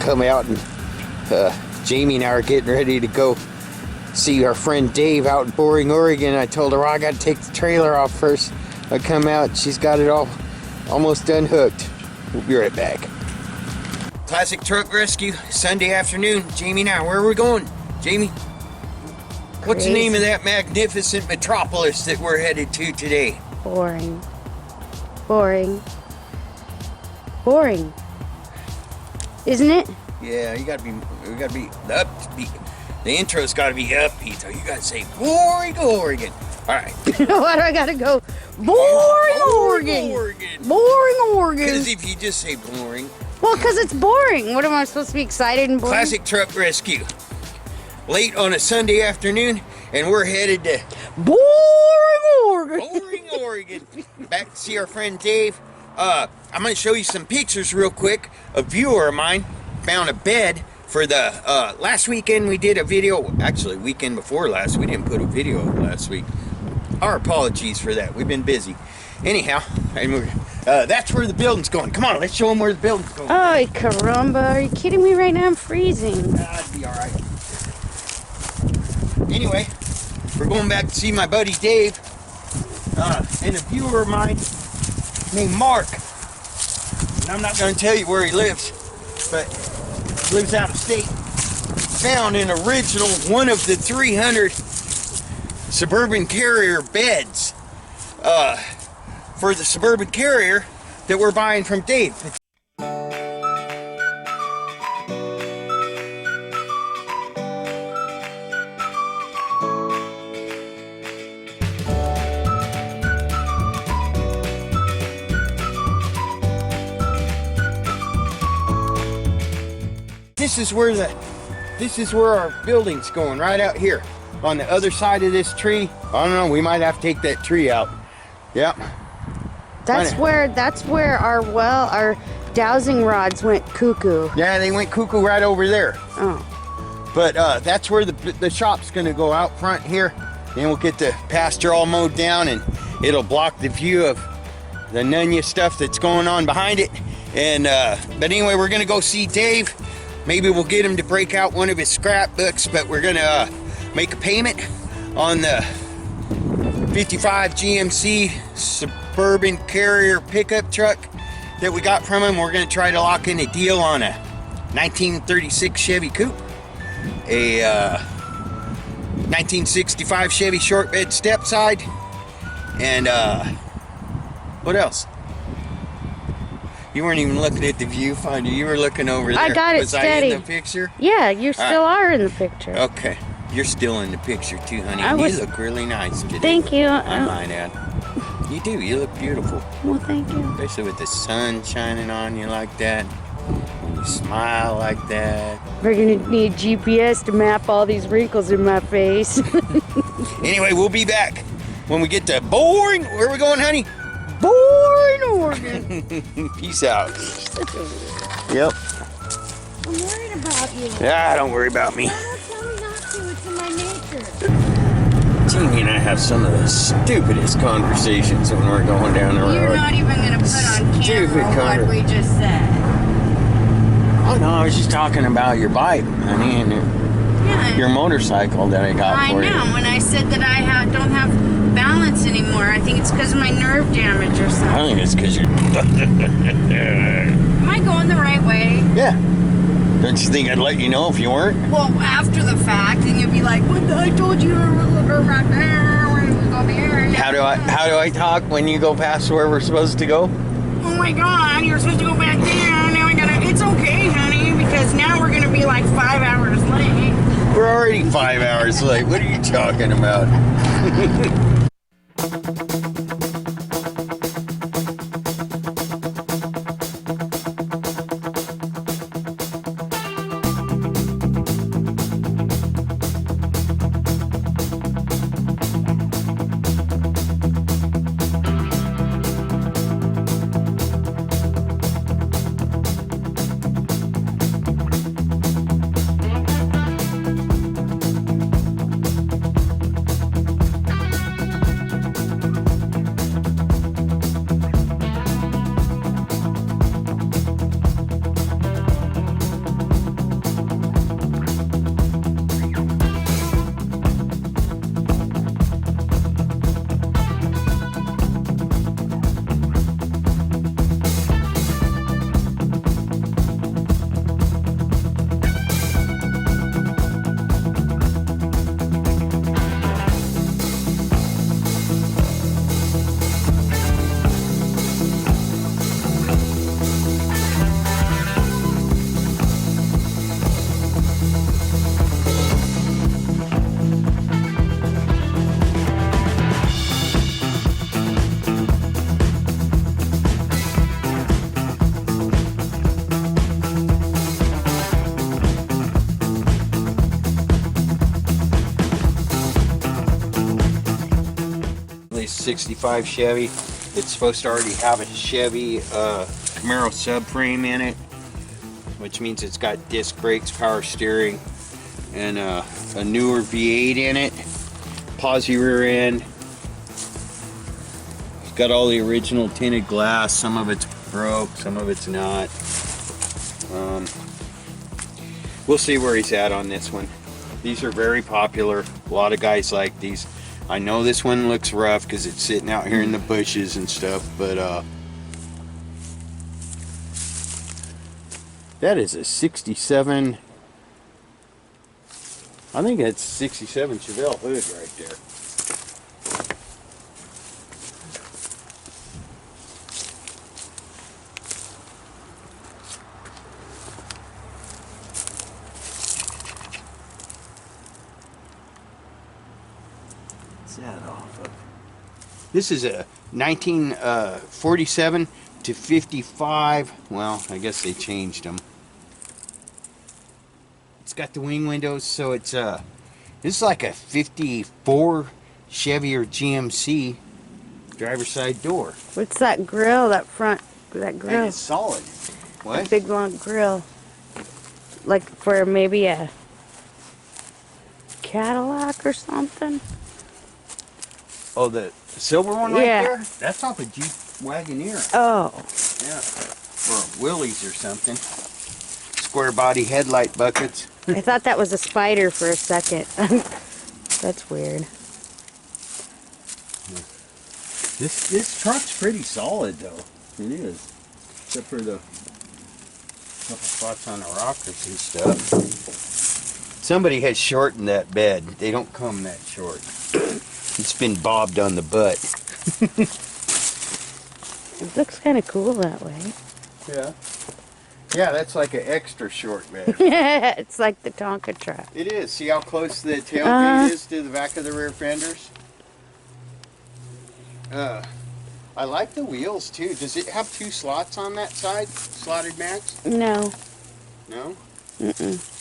come out and Jamie and I are getting ready to go see our friend Dave out in Boring, Oregon. I told her, well, I got to take the trailer off first. I come out, she's got it all almost unhooked. We'll be right back. Classic Truck Rescue, Sunday afternoon. Jamie and I, where are we going? Jamie? What's the name of that magnificent metropolis that we're headed to today? Boring. Boring. Boring. Isn't it? Yeah, we gotta be upbeat. The intro's gotta be upbeat, so you gotta say Boring, Oregon. Alright. Why do I gotta go Boring, Oregon? Boring, Oregon. Because if you just say boring. Well, because it's boring. What am I supposed to be excited and boring? Classic Truck Rescue. Late on a Sunday afternoon, and we're headed to Boring, Oregon. Boring, Oregon. Back to see our friend Dave. I'm going to show you some pictures real quick. A viewer of mine found a bed for the last weekend. We did a video, actually weekend before last. We didn't put a video up last week. Our apologies for that. We've been busy. Anyhow, and we're, that's where the building's going. Come on, let's show them where the building's going. Ay, caramba. Are you kidding me right now? I'm freezing. That'd be all right. Anyway, we're going back to see my buddy Dave and a viewer of mine named Mark. And I'm not going to tell you where he lives, but he lives out of state. Found an original one of the 300 Suburban Carrier beds for the Suburban Carrier that we're buying from Dave. This is where our building's going, right out here on the other side of this tree. I don't know, we might have to take that tree out. Yep. That's where our dowsing rods went cuckoo. Yeah, they went cuckoo right over there. Oh. But that's where the shop's gonna go out front here. Then we'll get the pasture all mowed down and it'll block the view of the Nunya stuff that's going on behind it. And but anyway, we're gonna go see Dave. Maybe we'll get him to break out one of his scrapbooks, but we're gonna make a payment on the 55 GMC Suburban Carrier pickup truck that we got from him. We're gonna try to lock in a deal on a 1936 Chevy Coupe, a 1965 Chevy short bed step side, and what else? You weren't even looking at the viewfinder. You were looking over there. I got it steady. Was I in the picture? Yeah, you still are in the picture. Okay. You're still in the picture too, honey. You look really nice today. Thank you. I might add. You do. You look beautiful. Well, thank you. Especially with the sun shining on you like that. When you smile like that. We're going to need GPS to map all these wrinkles in my face. Anyway, we'll be back when we get to Boring. Where are we going, honey? Boring, Oregon. Peace out. Yep. I'm worried about you. Yeah, don't worry about me. Don't tell me not to. It's in my nature. Jamie and I have some of the stupidest conversations when we're going down the road. You're not even going to put on camera what we just said. Oh, no, I was just talking about your bike, honey, and your motorcycle that I got for you. I know. When I said that I don't have balance anymore, I think it's because of my nerve damage or something. I think it's because you're... Am I going the right way? Yeah. Don't you think I'd let you know if you weren't? Well, after the fact, and you'll be like, "What? I told you to go right there. Go there." How do I talk when you go past where we're supposed to go? Oh my God! You're supposed to go back there. Now I gotta. It's okay, honey, because now we're gonna be like 5 hours late. We're already 5 hours late. What are you talking about? nice 65 Chevy. It's supposed to already have a Chevy Camaro subframe in it, which means it's got disc brakes, power steering, and a newer V8 in it. Posi rear end. It's got all the original tinted glass. Some of it's broke, some of it's not. We'll see where he's at on this one. These are very popular. A lot of guys like these. I know this one looks rough because it's sitting out here in the bushes and stuff, but that is a 67. I think that's 67 Chevelle hood right there. That off of. This is a 1947 to 55. Well, I guess they changed them. It's got the wing windows, so it's this is like a 54 Chevy or GMC driver's side door. What's that grill? That front, that grill? And it's solid. What? A big long grill, like for maybe a Cadillac or something. Oh, the silver one right Yeah. there? That's off a Jeep Wagoneer. Oh. Yeah. Or Willys or something. Square body headlight buckets. I thought that was a Spider for a second. That's weird. This truck's pretty solid though. It is. Except for the couple spots on the rockers and stuff. Somebody has shortened that bed. They don't come that short. It's been bobbed on the butt. It looks kind of cool that way. Yeah. Yeah, that's like an extra short bed. It's like the Tonka truck. It is. See how close the tailgate is to the back of the rear fenders? I like the wheels too. Does it have 2 slots on that side? Slotted mats? No. No? Mm-mm.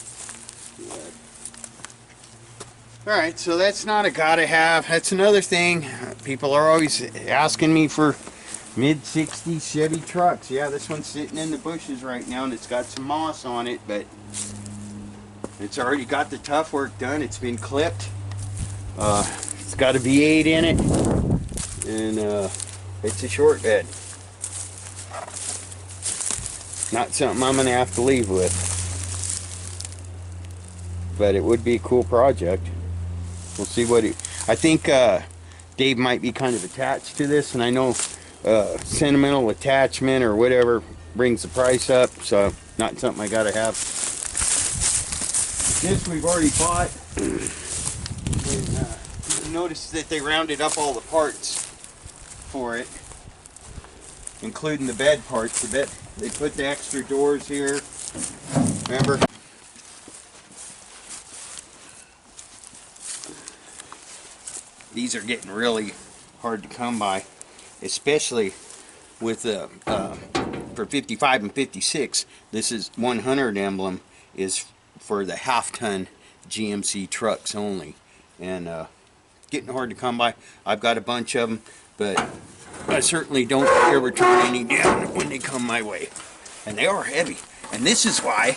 Alright, so that's not a gotta have. That's another thing. People are always asking me for mid-60s Chevy trucks. Yeah, this one's sitting in the bushes right now and it's got some moss on it, but it's already got the tough work done. It's been clipped. It's got a V8 in it, and it's a short bed. Not something I'm gonna have to leave with, but it would be a cool project. We'll see what he. I think Dave might be kind of attached to this, and I know sentimental attachment or whatever brings the price up, so not something I gotta have. This we've already bought. And, notice that they rounded up all the parts for it, including the bed parts. The bed, they put the extra doors here. Remember? These are getting really hard to come by, especially with the for 55 and 56. This is 100 emblem is for the half-ton GMC trucks only, and getting hard to come by. I've got a bunch of them, but I certainly don't ever turn any down when they come my way, and they are heavy. And this is why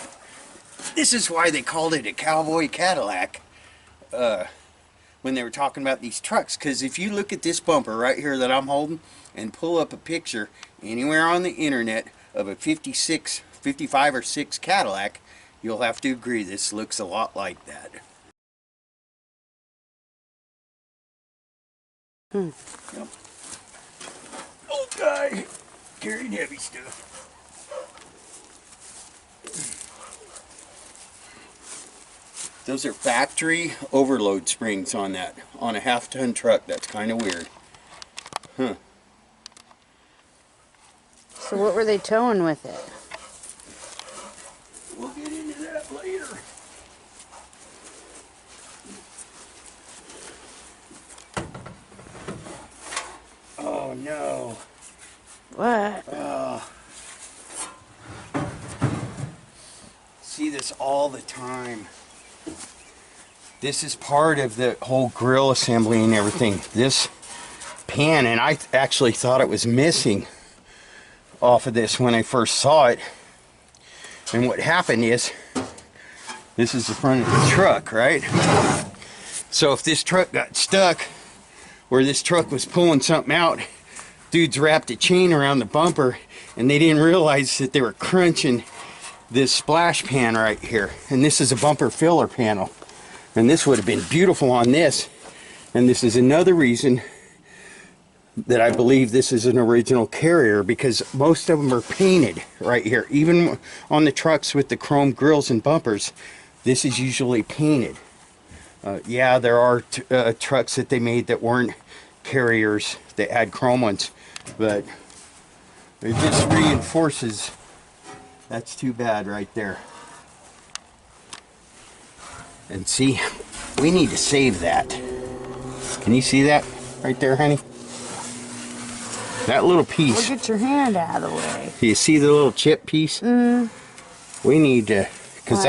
they called it a cowboy Cadillac when they were talking about these trucks, because if you look at this bumper right here that I'm holding and pull up a picture anywhere on the internet of a 55 or 6 Cadillac, you'll have to agree this looks a lot like that. Yep. Old guy carrying heavy stuff. Those are factory overload springs on that, on a half-ton truck. That's kind of weird. Huh. So what were they towing with it? We'll get into that later. Oh no. What? See this all the time. This is part of the whole grill assembly and everything. This pan, and I actually thought it was missing off of this when I first saw it. And what happened is, this is the front of the truck, right? So if this truck got stuck, or this truck was pulling something out, dudes wrapped a chain around the bumper, and they didn't realize that they were crunching this splash pan right here. And this is a bumper filler panel. And this would have been beautiful on this. And this is another reason that I believe this is an original Carrier, because most of them are painted right here. Even on the trucks with the chrome grills and bumpers, this is usually painted. Yeah, there are trucks that they made that weren't Carriers that had chrome ones, but it just reinforces. That's too bad right there. And see, we need to save that. Can you see that right there, honey? That little piece. Well, get your hand out of the way. Do you see the little chip piece? Mm. We need to, because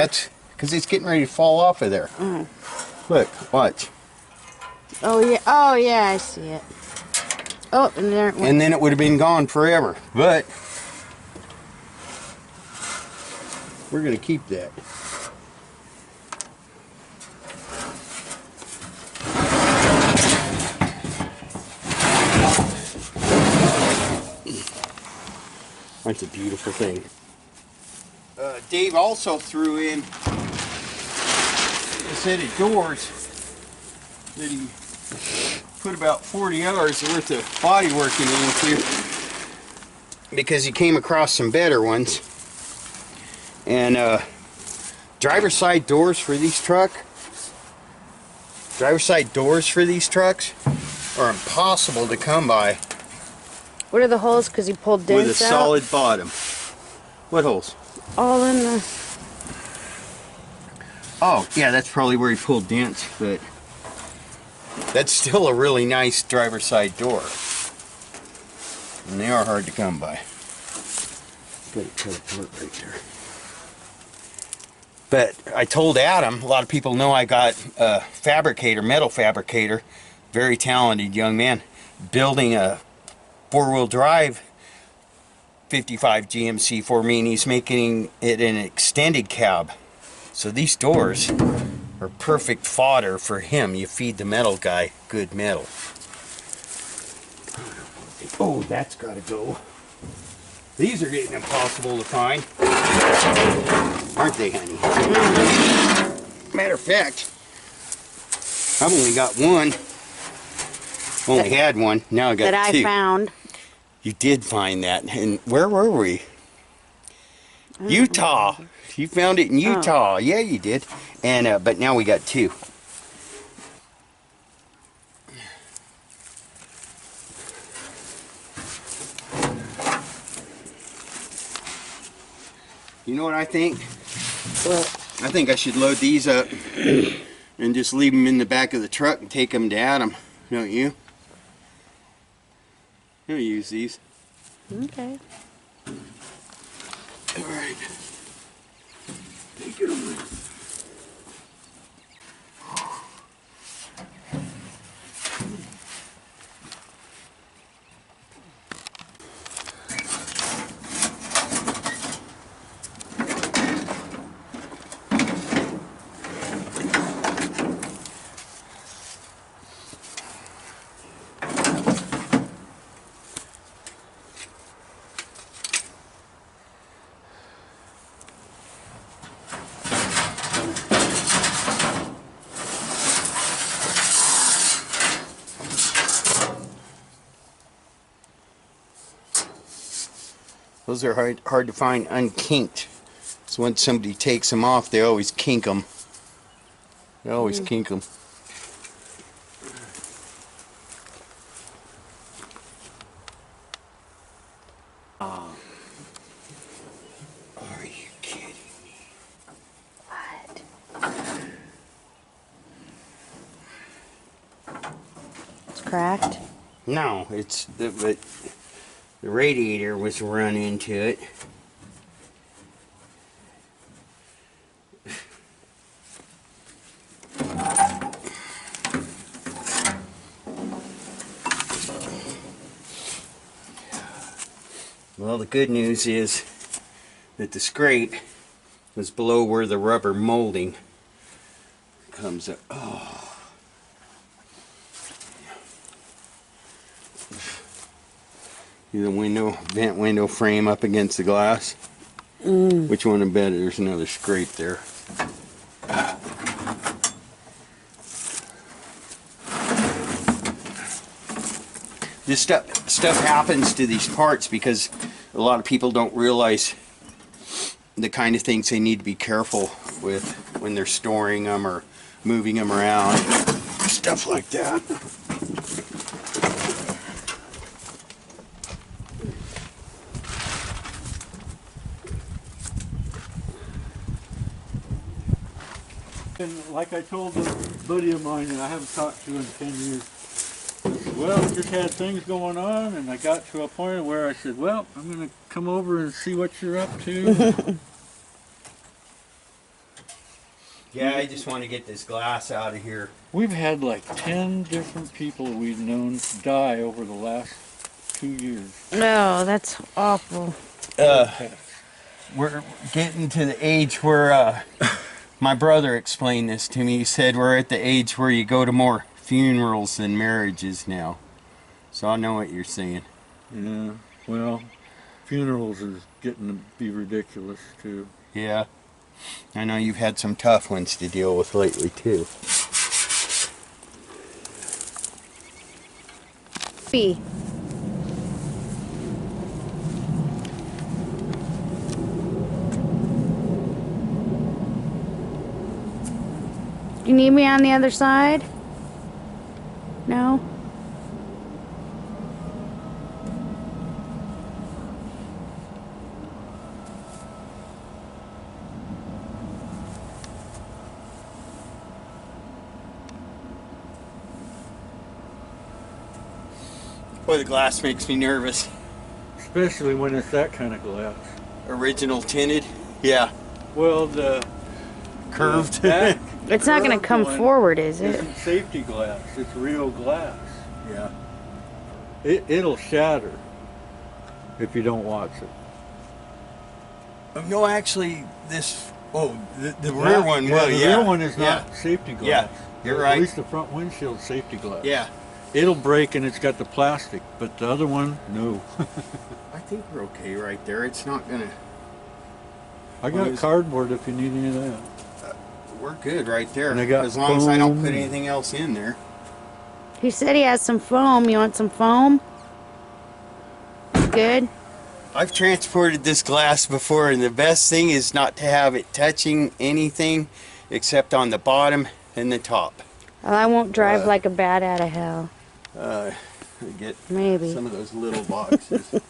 it's getting ready to fall off of there. Mm. Look, watch. Oh yeah, I see it. Oh, and there it went. And then it would have been gone forever. But we're going to keep that. That's a beautiful thing. Dave also threw in a set of doors that he put about 40 hours worth of body working into, because he came across some better ones. And driver's side doors for these trucks are impossible to come by. What are the holes? Because he pulled dents With a out? solid bottom. What holes? All in the... Oh, yeah, that's probably where he pulled dents, but that's still a really nice driver's side door. And they are hard to come by. Got it cut apart right there. But I told Adam, a lot of people know I got a fabricator, metal fabricator, very talented young man, building a four-wheel drive 55 GMC for me, and he's making it an extended cab. So these doors are perfect fodder for him. You feed the metal guy good metal. Oh, that's got to go. These are getting impossible to find, aren't they, honey? Matter of fact, I've only got one. Only had one. Now I got that two. I found. You did find that. And where were we? Utah. You found it in Utah. Oh. Yeah, you did. And but now we got two. You know what I think? What? I think I should load these up and just leave them in the back of the truck and take them to Adam. Don't you? He'll use these. Okay. All right. Take it away. Those are hard to find unkinked. So when somebody takes them off, they always kink them. They always kink them. Are you kidding me? What? It's cracked? No, it's but the radiator was run into it. Well, the good news is that the scrape was below where the rubber molding comes up. Oh. The window, vent window frame up against the glass. Which one is better? There's another scrape there. This stuff happens to these parts because a lot of people don't realize the kind of things they need to be careful with when they're storing them or moving them around. Stuff like that. And like I told a buddy of mine that I haven't talked to in 10 years, I said, well, just had things going on, and I got to a point where I said, well, I'm going to come over and see what you're up to. Yeah, I just want to get this glass out of here. We've had like 10 different people we've known die over the last 2 years. No, that's awful. We're getting to the age where my brother explained this to me. He said we're at the age where you go to more funerals than marriages now. So I know what you're saying. Yeah, well, funerals is getting to be ridiculous too. Yeah. I know you've had some tough ones to deal with lately too. B. You need me on the other side? No? Boy, the glass makes me nervous. Especially when it's that kind of glass. Original tinted? Yeah. Well, the Curved? back It's not going to curved come one forward, is it? isn't safety glass. It's real glass. Yeah. It'll shatter if you don't watch it. No, actually, this... Oh, the rear one will, The yeah. rear one is Yeah. not safety glass. Yeah, you're right. At least the front windshield's safety glass. Yeah. It'll break and it's got the plastic, but the other one, no. I think we're okay right there. It's not gonna... I got cardboard if you need any of that. We're good right there. And I got as long as I don't foam. put anything else in there. He said he has some foam. You want some foam? Good? I've transported this glass before, and the best thing is not to have it touching anything except on the bottom and the top. Well, I won't drive like a bat out of hell. Get Maybe. some of those little boxes.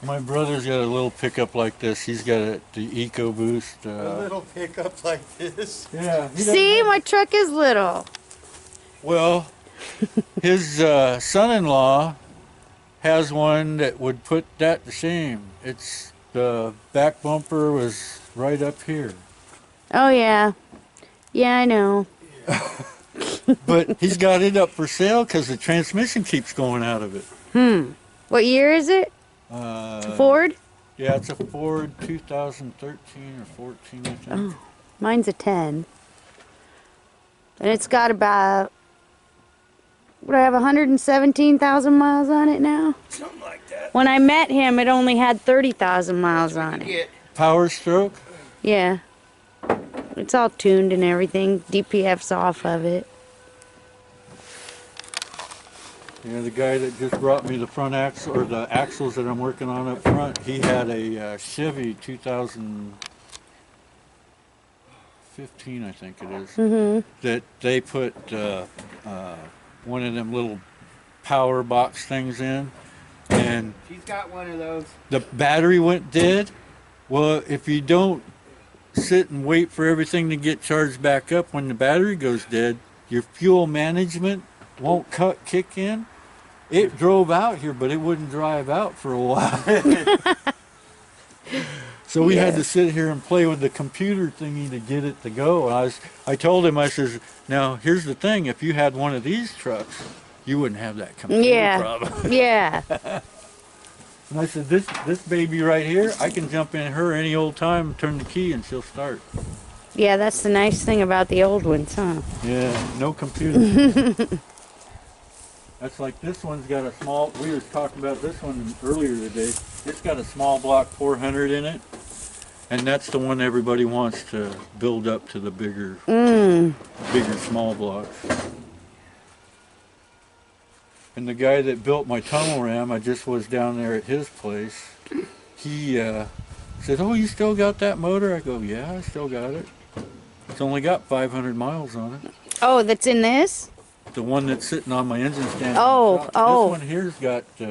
My brother's got a little pickup like this. He's got the EcoBoost. A little pickup like this. Yeah. See, my truck is little. Well, his son-in-law has one that would put that to shame. It's the back bumper was right up here. Oh, yeah. Yeah, I know. But he's got it up for sale because the transmission keeps going out of it. What year is it? Ford? Yeah, it's a Ford 2013 or 14, I think. Oh, mine's a 10. And it's got about, what, I have 117,000 miles on it now? Something like that. When I met him, it only had 30,000 miles on it. Power stroke? Yeah. It's all tuned and everything. DPF's off of it. Yeah, the guy that just brought me the front axle, or the axles that I'm working on up front, he had a Chevy 2015, I think it is, that they put one of them little power box things in, and She's got one of those. the battery went dead. Well, if you don't sit and wait for everything to get charged back up when the battery goes dead, your fuel management won't kick in. It drove out here, but it wouldn't drive out for a while. So we had to sit here and play with the computer thingy to get it to go. And I told him, I says, now here's the thing, if you had one of these trucks, you wouldn't have that computer problem. Yeah. And I said, this baby right here, I can jump in her any old time, turn the key, and she'll start. Yeah, that's the nice thing about the old ones, huh? Yeah, no computer. That's like this one's got a small, we were talking about this one earlier today. It's got a small block 400 in it. And that's the one everybody wants to build up to the bigger small blocks. And the guy that built my tunnel ram, I just was down there at his place. He said, "Oh, you still got that motor?" I go, "Yeah, I still got it. It's only got 500 miles on it." Oh, that's in this? The one that's sitting on my engine stand. Oh, oh. This one here's got, I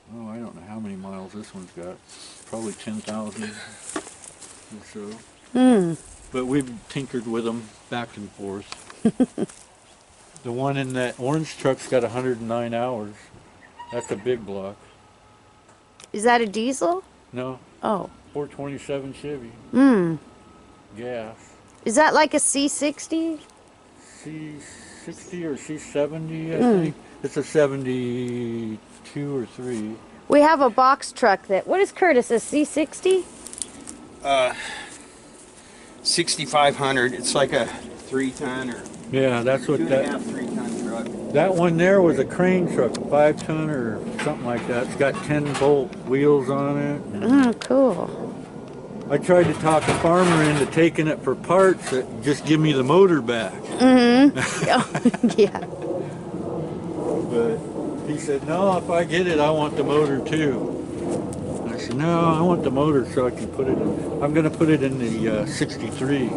don't know how many miles this one's got. Probably 10,000 or so. But we've tinkered with them back and forth. The one in that orange truck's got 109 hours. That's a big block. Is that a diesel? No, Oh. 427 Chevy. Gas. Is that like a C60? C60 or C70, I think. It's a 72 or 3. We have a box truck that, what is Curtis, a C60? 6,500. It's like a 3-ton or Yeah, that's what 2.5, 3-ton truck. that one there was a crane truck, a 5-ton or something like that. It's got 10-bolt wheels on it. Oh, cool. I tried to talk a farmer into taking it for parts that just give me the motor back. Oh, yeah. But he said, "No, if I get it, I want the motor too." I said, "No, I want the motor so I can put it in. I'm going to put it in the 63.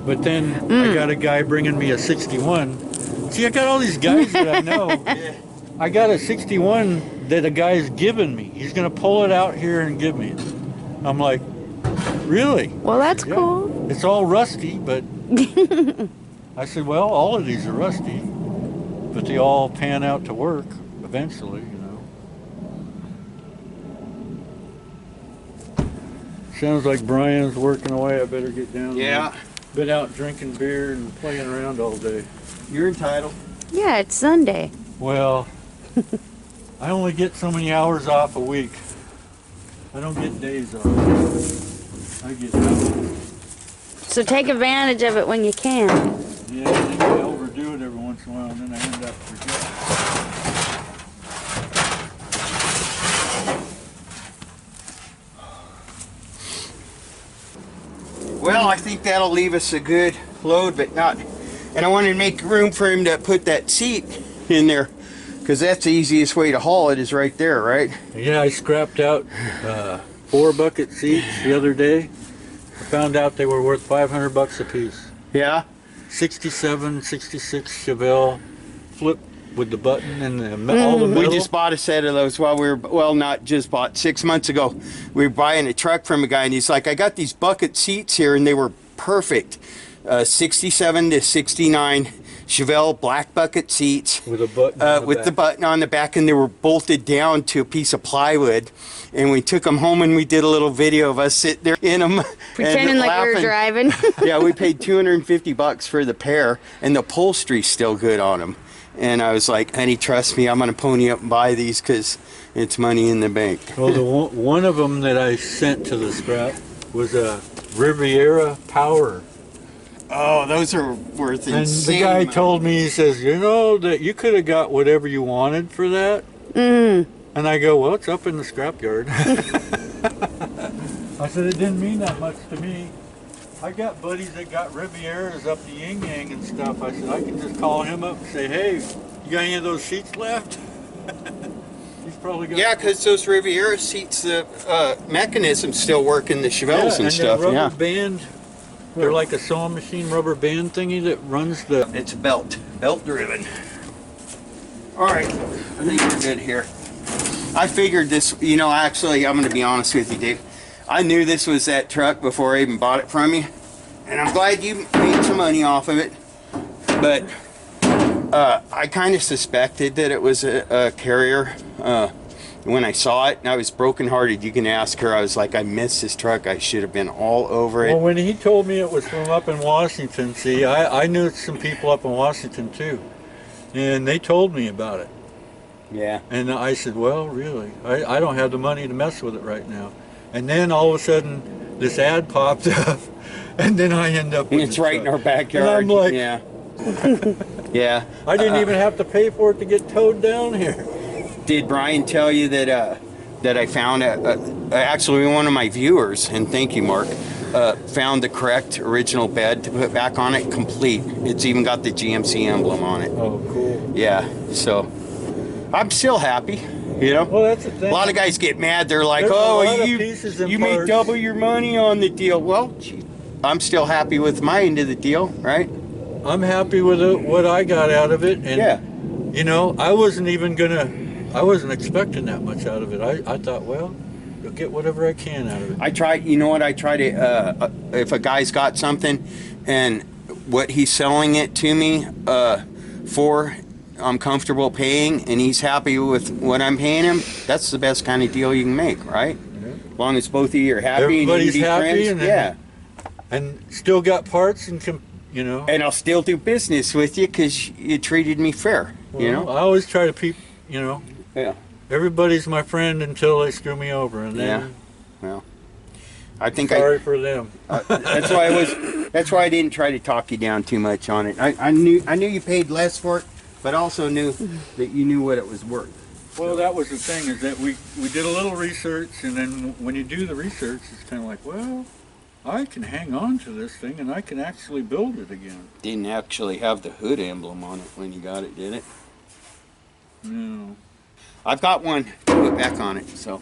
But then I got a guy bringing me a 61. See, I got all these guys that I know. I got a 61 that a guy's given me. He's going to pull it out here and give me it. I'm like, really? Well, that's Yeah. cool. It's all rusty, but I said, well, all of these are rusty, but they all pan out to work eventually, you know. Sounds like Brian's working away. I better get down Yeah, there. Been out drinking beer and playing around all day. you're entitled. Yeah, it's Sunday. Well, I only get so many hours off a week. I don't get days off. I get hours. So take advantage of it when you can. Yeah, I think I overdo it every once in a while, and then I end up forgetting. Well, I think that'll leave us a good load, but not. And I wanted to make room for him to put that seat in there, because that's the easiest way to haul it is right there, right? Yeah, I scrapped out 4 bucket seats the other day. I found out they were worth $500 a piece. Yeah. 67, 66 Chevelle, flip with the button and all the We metal. just bought a set of those while we were, well, not just bought, 6 months ago. We were buying a truck from a guy, and he's like, "I got these bucket seats here," and they were perfect. 67 to 69 Chevelle black bucket seats. With a button on the with back. the button on the back, and they were bolted down to a piece of plywood. And we took them home, and we did a little video of us sitting there in them. Pretending and like we were laughing. driving. Yeah, we paid $250 for the pair, and the upholstery's still good on them. And I was like, "Honey, trust me, I'm gonna pony up and buy these because it's money in the bank." Well, the one of them that I sent to the scrap was a Riviera Power. Oh, those are worth And insane. the guy money. told me, he says, "You know, that you could have got whatever you wanted for that." And I go, "Well, it's up in the scrapyard." I said, "It didn't mean that much to me. I got buddies that got Rivieras up the yin yang and stuff." I said, "I can just call him up and say, hey, you got any of those seats left?" He's probably got. Yeah, because those Riviera seats, the mechanisms still work in the Chevelles and that stuff. rubber Yeah, band. They're like a sewing machine rubber band thingy that runs the. it's belt driven. All right, I think we're good here. I figured this, you know, actually, I'm going to be honest with you, Dave. I knew this was that truck before I even bought it from you, and I'm glad you made some money off of it. But I kind of suspected that it was a Carrier when I saw it, and I was brokenhearted. You can ask her. I was like, I missed this truck. I should have been all over it. Well, when he told me it was from up in Washington, see, I knew some people up in Washington too, and they told me about it. Yeah. And I said, well, really, I don't have the money to mess with it right now. And then all of a sudden, this ad popped up, and then I end up with It's the right in truck. our backyard. And I'm like, yeah. Yeah. I didn't even have to pay for it to get towed down here. Did Brian tell you that that I found actually one of my viewers, and thank you, Mark, found the correct original bed to put back on it, complete. It's even got the GMC emblem on it. Oh, cool. Yeah. So I'm still happy. You know. Well, that's the thing. A lot of guys get mad. They're like, There's a lot "Oh, of pieces and you made parts. double your money on the deal." Well, gee, I'm still happy with my end of the deal, right? I'm happy with what I got out of it. And, Yeah. you know, I wasn't expecting that much out of it. I thought, well, you'll get whatever I can out of it. I try. You know what? I try to. If a guy's got something, and what he's selling it to me for, I'm comfortable paying, and he's happy with what I'm paying him. That's the best kind of deal you can make, right? Yeah. As long as both of you are happy Everybody's and you can be happy, friends. and Yeah. And still got parts and you know. And I'll still do business with you because you treated me fair. You Well, know. I always try to you know. Yeah. Everybody's my friend until they screw me over, and Yeah. then Well, I think sorry for them. that's why I was. That's why I didn't try to talk you down too much on it. I knew you paid less for it, but also knew that you knew what it was worth. Well, that was the thing, is that we did a little research, and then when you do the research, it's kind of like, well, I can hang on to this thing, and I can actually build it again. Didn't actually have the hood emblem on it when you got it, did it? No. I've got one to put back on it, so.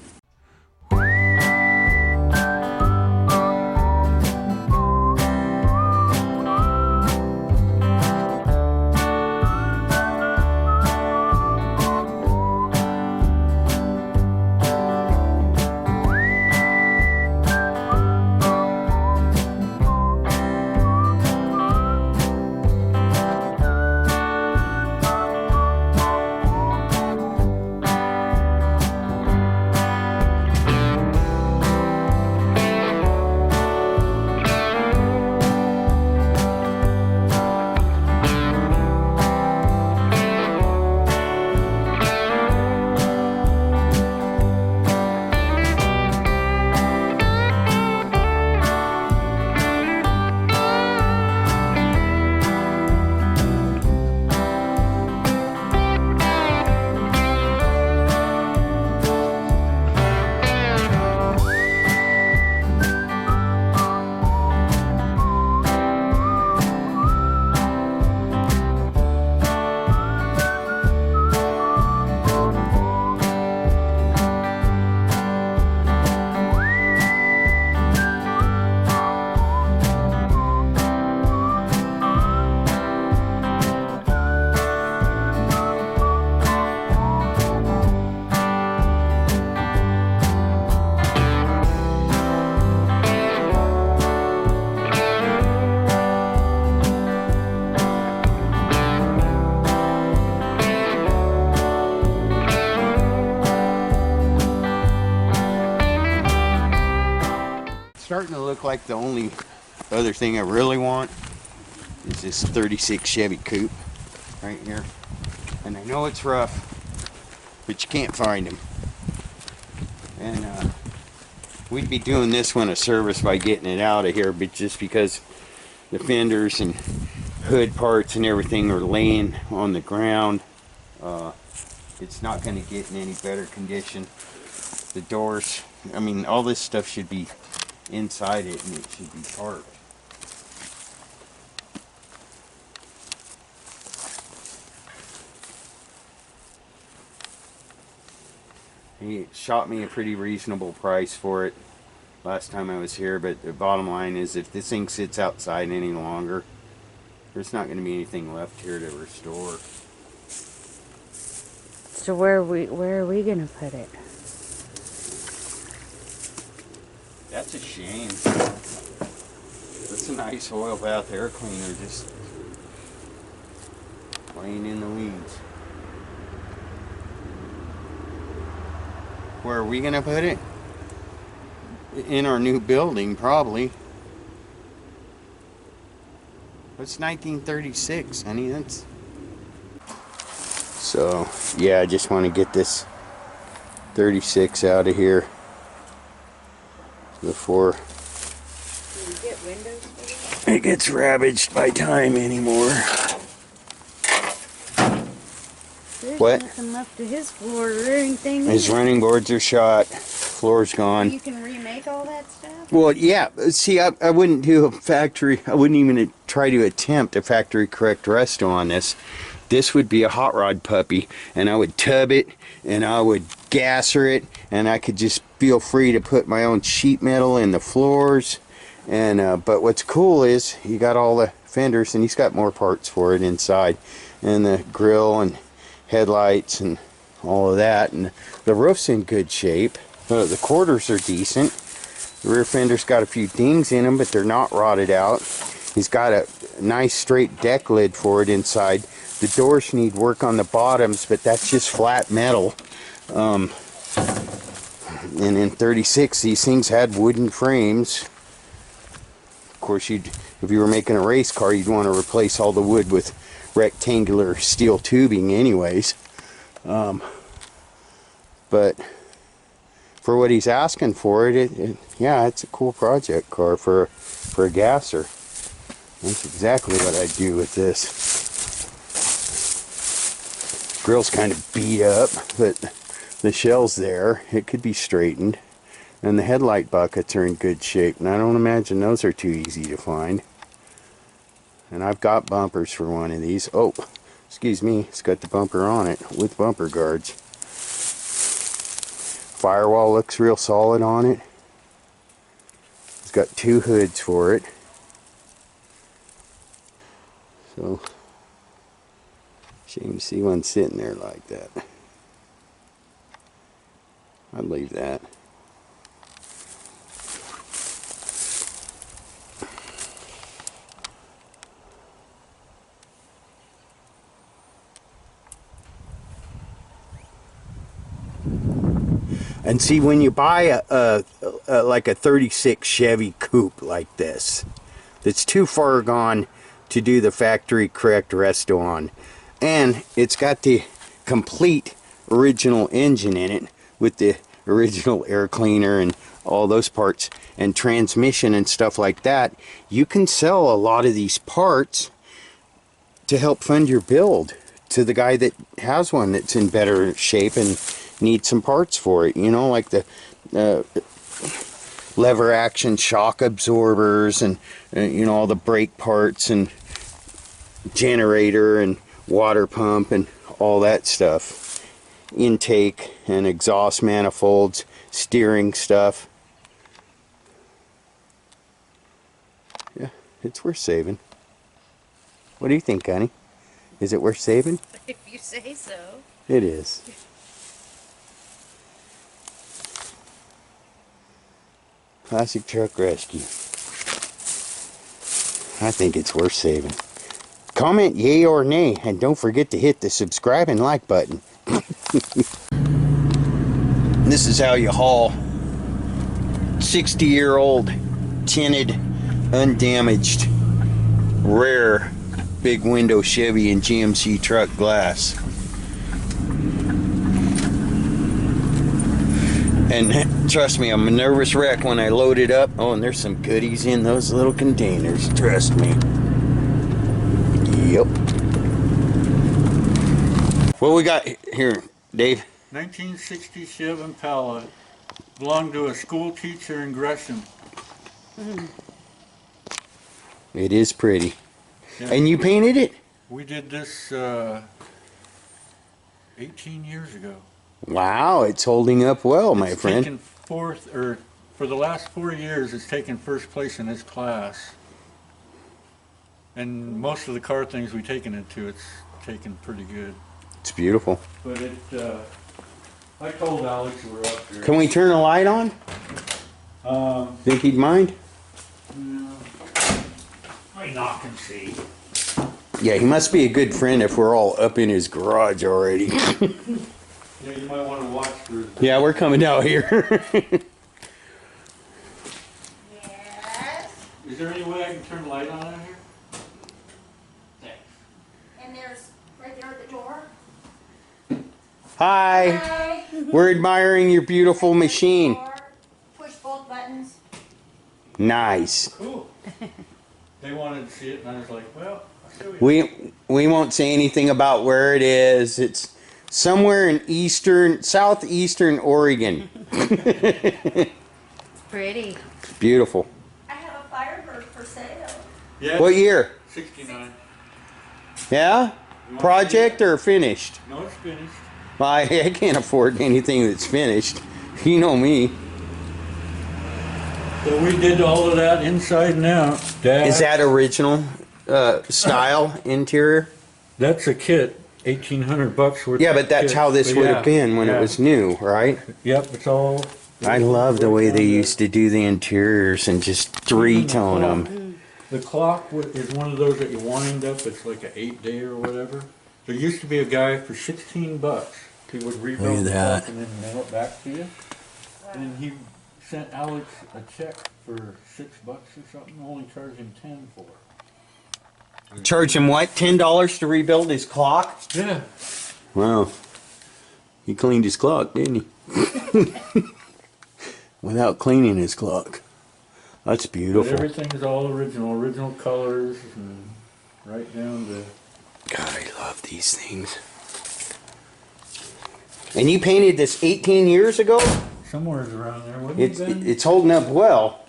Starting to look like the only other thing I really want is this 36 Chevy Coupe right here. And I know it's rough, but you can't find them. And we'd be doing this one a service by getting it out of here, but just because the fenders and hood parts and everything are laying on the ground, it's not going to get in any better condition. The doors, I mean, all this stuff should be inside it, and it should be parked. He shot me a pretty reasonable price for it last time I was here, but the bottom line is, if this thing sits outside any longer, there's not going to be anything left here to restore. So where are we gonna put it? That's a shame. That's a nice oil bath air cleaner just laying in the weeds. Where are we gonna put it? In our new building, probably. That's 1936, honey. That's So yeah, I just want to get this 36 out of here before Can you get windows for it gets ravaged by time anymore. There's What? nothing left of his floor or anything. His either. running boards are shot. Floor's gone. You can remake all that stuff? Well, yeah. See, I wouldn't do a factory. I wouldn't even try to attempt a factory correct resto on this. This would be a hot rod puppy, and I would tub it, and I would gasser it, and I could just feel free to put my own sheet metal in the floors. And but what's cool is he got all the fenders, and he's got more parts for it inside, and the grill and headlights and all of that, and the roof's in good shape. The quarters are decent. The rear fender's got a few dings in them, but they're not rotted out. He's got a nice straight deck lid for it inside. The doors need work on the bottoms, but that's just flat metal. And in 36, these things had wooden frames. Of course, if you were making a race car, you'd want to replace all the wood with rectangular steel tubing anyways. But for what he's asking for it, yeah, it's a cool project car for a gasser. That's exactly what I'd do with this. Grill's kind of beat up, but the shell's there. It could be straightened. And the headlight buckets are in good shape, and I don't imagine those are too easy to find. And I've got bumpers for one of these. Oh, excuse me, it's got the bumper on it with bumper guards. Firewall looks real solid on it. It's got two hoods for it. So, shame to see one sitting there like that. I'd leave that. And see, when you buy like a 36 Chevy Coupe like this, that's too far gone to do the factory correct resto on, and it's got the complete original engine in it with the original air cleaner and all those parts and transmission and stuff like that, you can sell a lot of these parts to help fund your build to the guy that has one that's in better shape and needs some parts for it, you know, like the lever action shock absorbers and you know, all the brake parts and generator and water pump and all that stuff, intake and exhaust manifolds, steering stuff. Yeah, it's worth saving. What do you think, honey? Is it worth saving? If you say so. It is. Classic Truck Rescue. I think it's worth saving. Comment yay or nay, and don't forget to hit the subscribe and like button. This is how you haul 60-year-old tinted, undamaged, rare big window Chevy and GMC truck glass. And trust me, I'm a nervous wreck when I load it up. Oh, and there's some goodies in those little containers. Trust me. Yep. What we got here, Dave? 1967 Impala. Belonged to a school teacher in Gresham. It is pretty. Yeah. And you painted it? We did this 18 years ago. Wow, it's holding up well, my friend. Taken fourth, or for the last 4 years, it's taken first place in its class. And most of the car things we've taken it to, it's taken pretty good. It's beautiful. But it, I told Alex we're up here. Can we turn a light on? Think he'd mind? No. I knock and see. Yeah, he must be a good friend if we're all up in his garage already. Yeah, you might want to watch for. Yeah, we're coming out here. Yes. Is there any way I can turn the light on out here? Thanks. And there's right there at the door. Hi. Hi. We're admiring your beautiful machine. Push both buttons. Nice. Cool. They wanted to see it, and I was like, well, I'll show you. We won't say anything about where it is. It's somewhere in southeastern Oregon. Pretty. Beautiful. I have a Firebird for sale. Yeah. What year? 69. Yeah? Project or finished? No, it's finished. I can't afford anything that's finished. You know me. So we did all of that inside and out. Is that original style interior? That's a kit. $1,800 worth. Yeah, but that's kit. how this But would yeah, have been when yeah. it was new, right? Yep, it's all. I love the way they used to do the interiors and just three-tone them. The clock is one of those that you wind up. It's like an 8-day or whatever. There used to be a guy for $16. He would rebuild the that. clock and then mail it back to you. And he sent Alex a check for $6 or something. Only charged him 10 for it. Charge him what? $10 to rebuild his clock? Yeah. Wow. He cleaned his clock, didn't he? Without cleaning his clock. That's But beautiful. everything is all original colors, and right down to. God, I love these things. And you painted this 18 years ago? Somewhere around there, wouldn't it been? It's holding up well.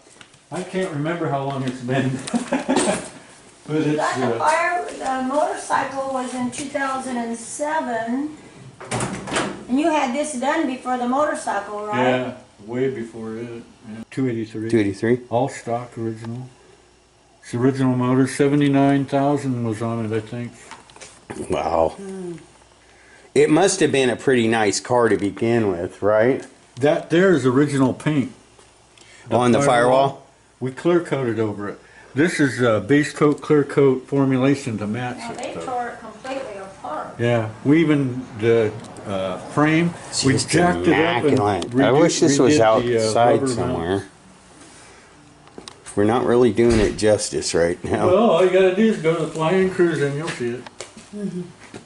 I can't remember how long it's been. But it's, The motorcycle was in 2007. And you had this done before the motorcycle, right? yeah, way before it. Yeah. 283. 283. All stock original. It's the original motor. 79,000 was on it, I think. Wow. It must have been a pretty nice car to begin with, right? That there is original paint. On the firewall? We clear coated over it. This is base coat, clear coat formulation to match Now, it. they though. tore it completely apart. Yeah, we even the frame. We Just jacked it up and immaculate. I wish this was redid the, outside rubber somewhere. mount. We're not really doing it justice right now. Well, all you gotta do is go to the flying cruise and you'll see it.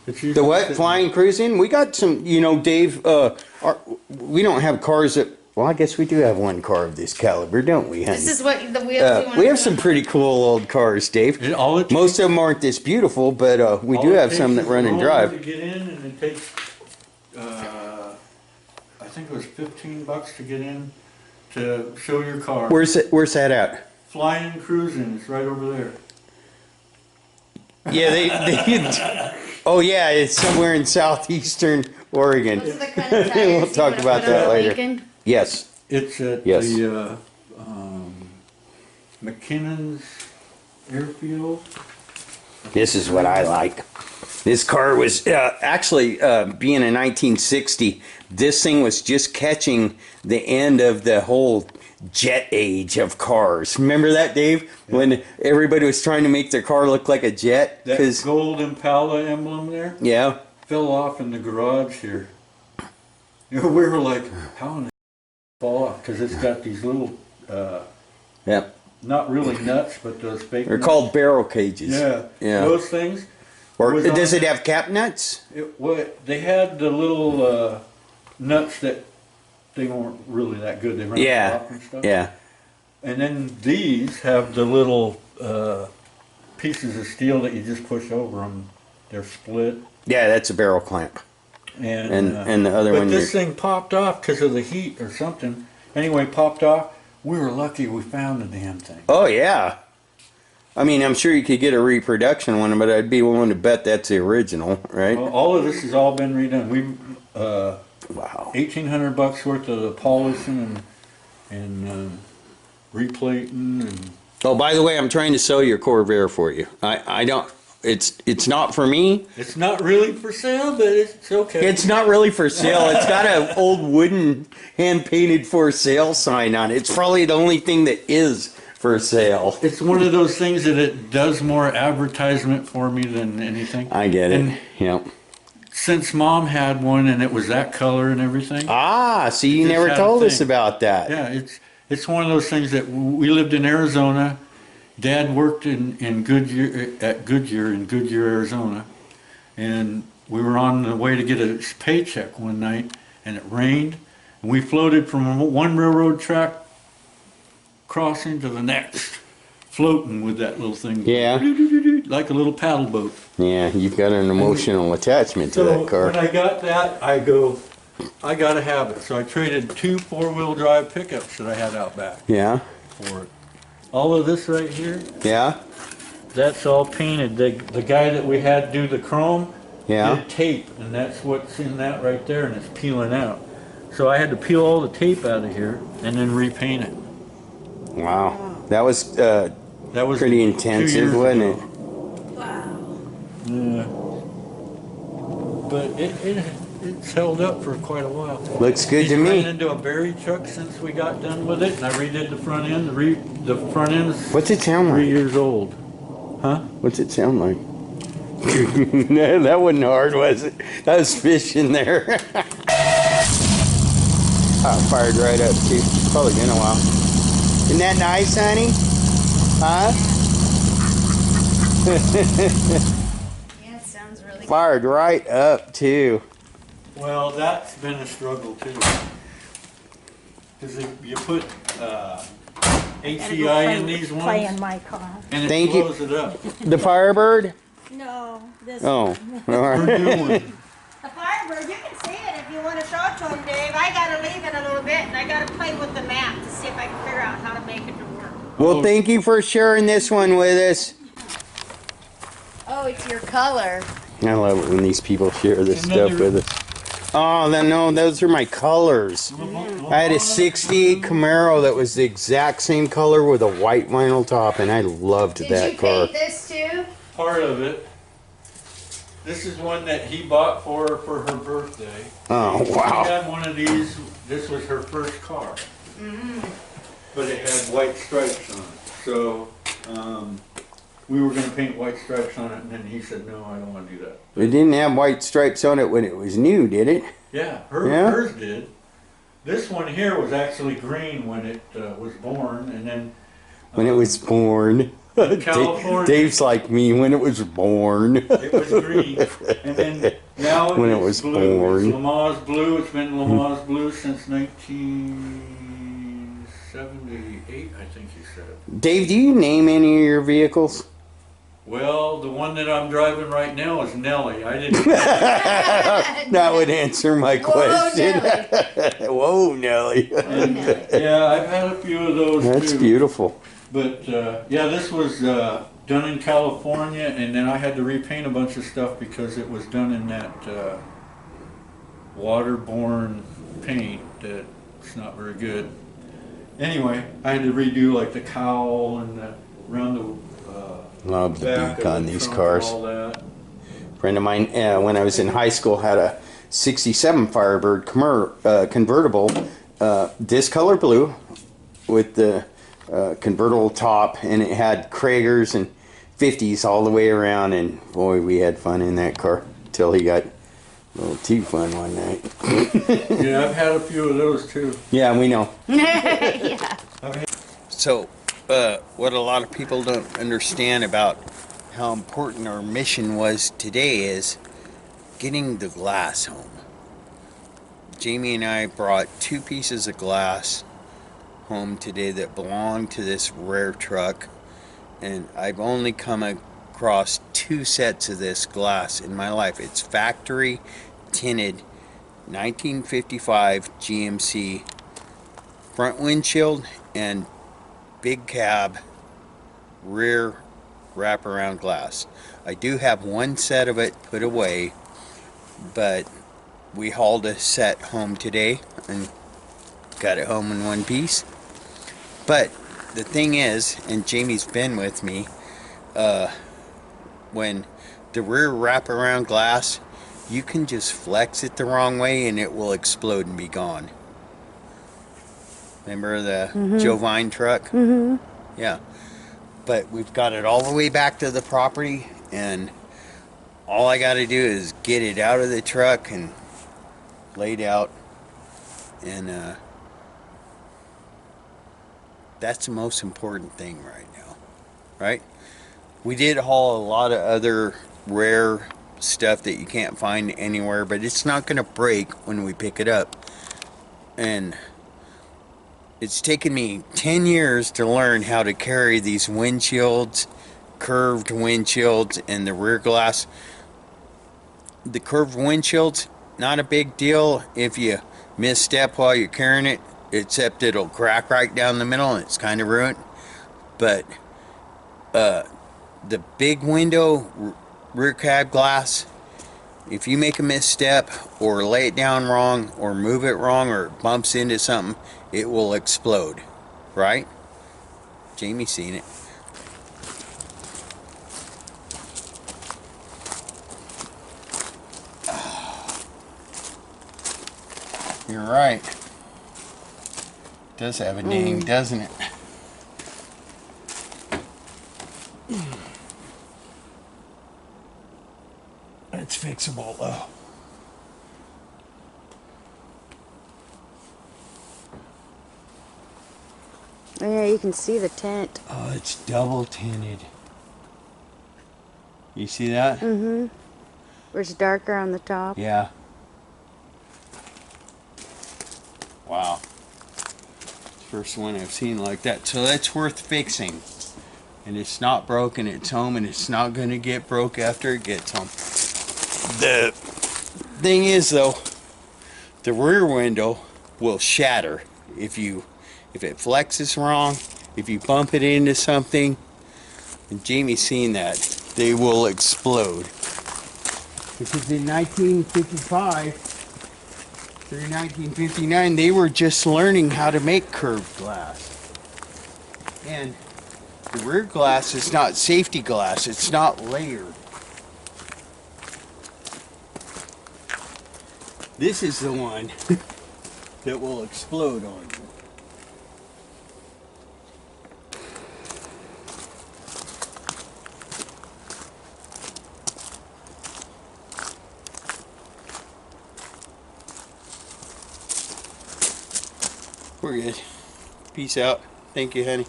It's The usually what? sitting- Flying cruising? We got some, Dave, we don't have cars that, well, I guess we do have one car of this caliber, don't we, honey? This is what the wheels We have some pretty cool old cars, Dave. All it Most of them aren't this beautiful, but we all do it have some takes that is run a and roller drive. To get in, and it takes, I think it was $15 to get in to show your car. Where's that at? Flying cruising? It's right over there. Yeah, oh yeah, it's somewhere in southeastern Oregon. Those are the kind of tires We'll you talk wanna about put on that a later. Lincoln? Yes. It's at Yes. the McKinnon's airfield. This is what I like. This car was actually being a 1960. This thing was just catching the end of the whole jet age of cars. Remember that, Dave? Yeah. When everybody was trying to make their car look like a jet? That gold Impala emblem there Yeah. fell off in the garage here. We were like, how in the fall off? Because it's got these little, Yeah. not really nuts, but those fake They're nuts. called barrel cages. Yeah. Yeah. Those things. Or was does on- it have cap nuts? They had the little nuts that they weren't really that good. They ran Yeah. off and stuff. Yeah. And then these have the little pieces of steel that you just push over them. They're split. Yeah, that's a barrel clamp. And the other but one this thing popped off because of the heat or something. Anyway, popped off. We were lucky we found the damn thing. Oh yeah. I mean, I'm sure you could get a reproduction one, but I'd be willing to bet that's the original, right? Well, all of this has all been redone. We Wow. $1,800 worth of the polishing and replating and. Oh, by the way, I'm trying to sell your Corvair for you. I don't. It's not for me. It's not really for sale, but it's okay. It's not really for sale. It's got an old wooden hand painted for sale sign on it. It's probably the only thing that is for sale. It's one of those things that it does more advertisement for me than anything. I get it. And Yep. since Mom had one and it was that color and everything. Ah, see, you Just never had a told us thing. about that. Yeah, it's one of those things that we lived in Arizona. Dad worked in Goodyear in Goodyear, Arizona, and we were on the way to get a paycheck one night, and it rained, and we floated from one railroad track crossing to the next, floating with that little thing. Yeah. Like a little paddle boat. Yeah, you've got an emotional attachment to So that car. when I got that, I go, I gotta have it. So I traded 2 4-wheel drive pickups that I had out back Yeah, for it. All of this right here, yeah, that's all painted. The guy that we had do the chrome yeah. did tape, and that's what's in that right there, and it's peeling out. So I had to peel all the tape out of here and then repaint it. Wow, that was That was pretty 2 intensive, years wasn't ago. it? Yeah. But it's held up for quite a while. Looks good to He's ran me. into a berry truck since we got done with it, and I redid the front end. The front end's What's it sound 3 like? years old. Huh? What's it sound like? No, that wasn't hard, was it? That was fish in there. Fired right up too. Probably been a while. Isn't that nice, honey? Huh? Yeah, it sounds really good. Fired right up too. Well, that's been a struggle too. Because you put HCI in these Play in ones, my car. and it Thank you. blows it up. The Firebird? No, this. Oh, all We're right. doing. The Firebird, you can see it if you want to show it to him, Dave. I gotta leave it a little bit, and I gotta play with the map to see if I can figure out how to make it to work. Well, thank you for sharing this one with us. Oh, it's your color. I love it when these people share this stuff with us. Oh, no, those are my colors. I had a 68 Camaro that was the exact same color with a white vinyl top, and I loved Did that you car. paint this too? Part of it. This is one that he bought for her birthday. Oh, She wow. had one of these. This was her first car. But it had white stripes on it. So we were going to paint white stripes on it, and then he said, no, I don't want to do that. It didn't have white stripes on it when it was new, did it? Yeah, Yeah? hers did. This one here was actually green when it was born, and then When it was born. California. Dave's like me when it was born. it was green. And then now When it it's was blue. born. It's Lamaze blue. It's been Lamaze blue since 1978, I think he said. Dave, do you name any of your vehicles? Well, the one that I'm driving right now is Nellie. I didn't. That would answer my question. Whoa, Nelly. Yeah, I've had a few of those That's too. beautiful. But yeah, this was done in California, and then I had to repaint a bunch of stuff because it was done in that waterborne paint that's not very good. Anyway, I had to redo like the cowl and around the Love the back beak of on the these trunk, cars. all that. A friend of mine, when I was in high school, had a 67 Firebird convertible, this color blue with the convertible top, and it had Kragers and 50s all the way around, and boy, we had fun in that car till he got a little too fun one night. Yeah, I've had a few of those too. Yeah, we know. Yeah. So, what a lot of people don't understand about how important our mission was today is getting the glass home. Jamie and I brought 2 pieces of glass home today that belong to this rare truck, and I've only come across 2 sets of this glass in my life. It's factory tinted 1955 GMC front windshield and big cab rear wraparound glass. I do have 1 set of it put away, but we hauled a set home today and got it home in 1 piece. But the thing is, and Jamie's been with me, when the rear wraparound glass, you can just flex it the wrong way and it will explode and be gone. Remember the Joe Vine truck? Mm-hmm. Yeah. But we've got it all the way back to the property, and all I got to do is get it out of the truck and laid out, and that's the most important thing right now, right? We did haul a lot of other rare stuff that you can't find anywhere, but it's not going to break when we pick it up. And it's taken me 10 years to learn how to carry these windshields, curved windshields, and the rear glass. The curved windshields, not a big deal if you misstep while you're carrying it, except it'll crack right down the middle and it's kind of ruined. But the big window rear cab glass, if you make a misstep or lay it down wrong or move it wrong or it bumps into something, it will explode, right? Jamie's seen it. You're right. It does have a name, doesn't it? It's fixable though. Yeah, you can see the tint. Oh, it's double tinted. You see that? Mm-hmm. Where it's darker on the top. Yeah. Wow. First one I've seen like that. So that's worth fixing. And it's not broken, it's home, and it's not going to get broke after it gets home. The thing is though, the rear window will shatter if it flexes wrong, if you bump it into something, and Jamie's seen that, they will explode. Because in 1955 through 1959, they were just learning how to make curved glass. And the rear glass is not safety glass, it's not layered. This is the one that will explode on you. We're good. Peace out. Thank you, honey.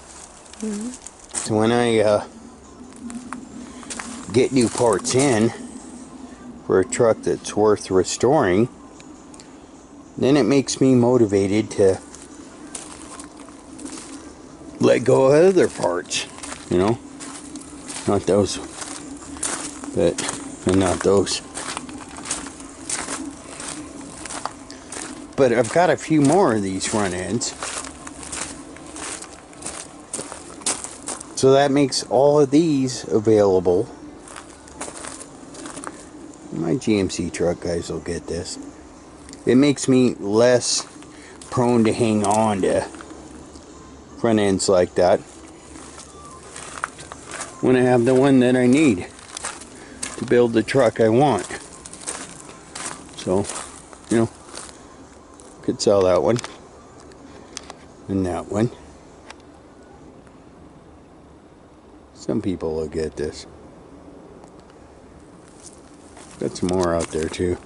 So when I get new parts in for a truck that's worth restoring, then it makes me motivated to let go of other parts, you know, not those, and not those. But I've got a few more of these front ends, so that makes all of these available. My GMC truck guys will get this. It makes me less prone to hang on to front ends like that when I have the one that I need to build the truck I want. So, you know, could sell that one and that one. Some people will get this. Got some more out there too.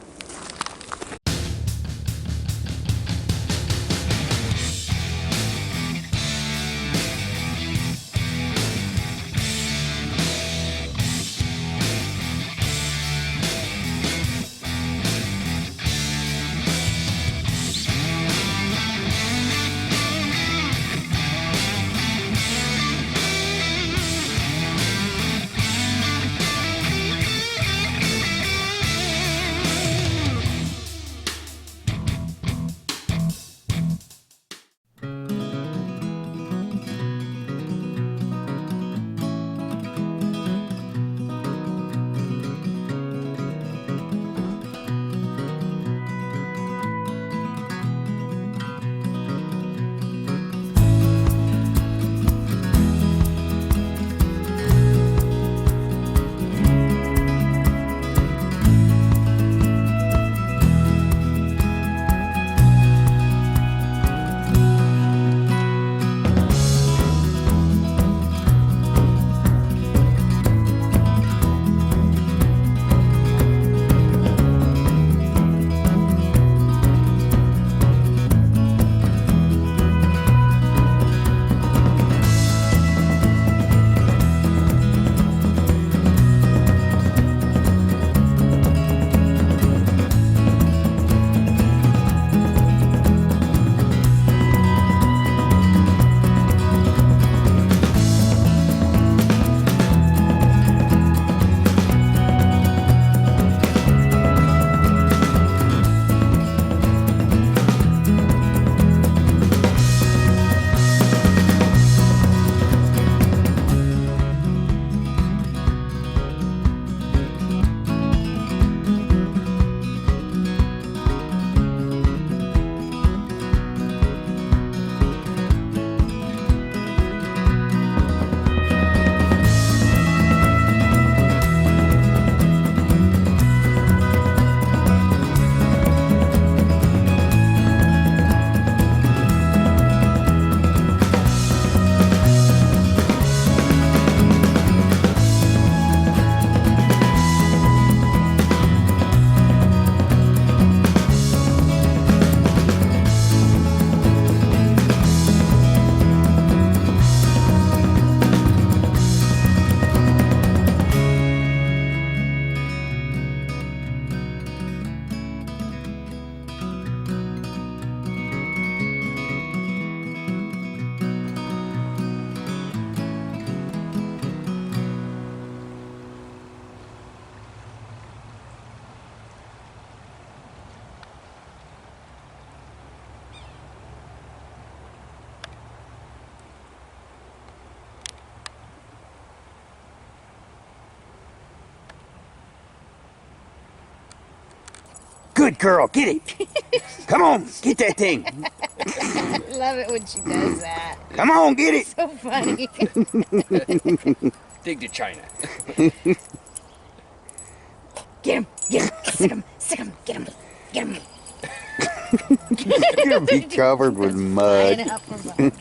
Good girl, get it. Come on, get that thing. Love it when she does that. Come on, get it. So funny. Dig to China. Get him, sick him, get him, get him. You'll be covered with mud. Flying up from above.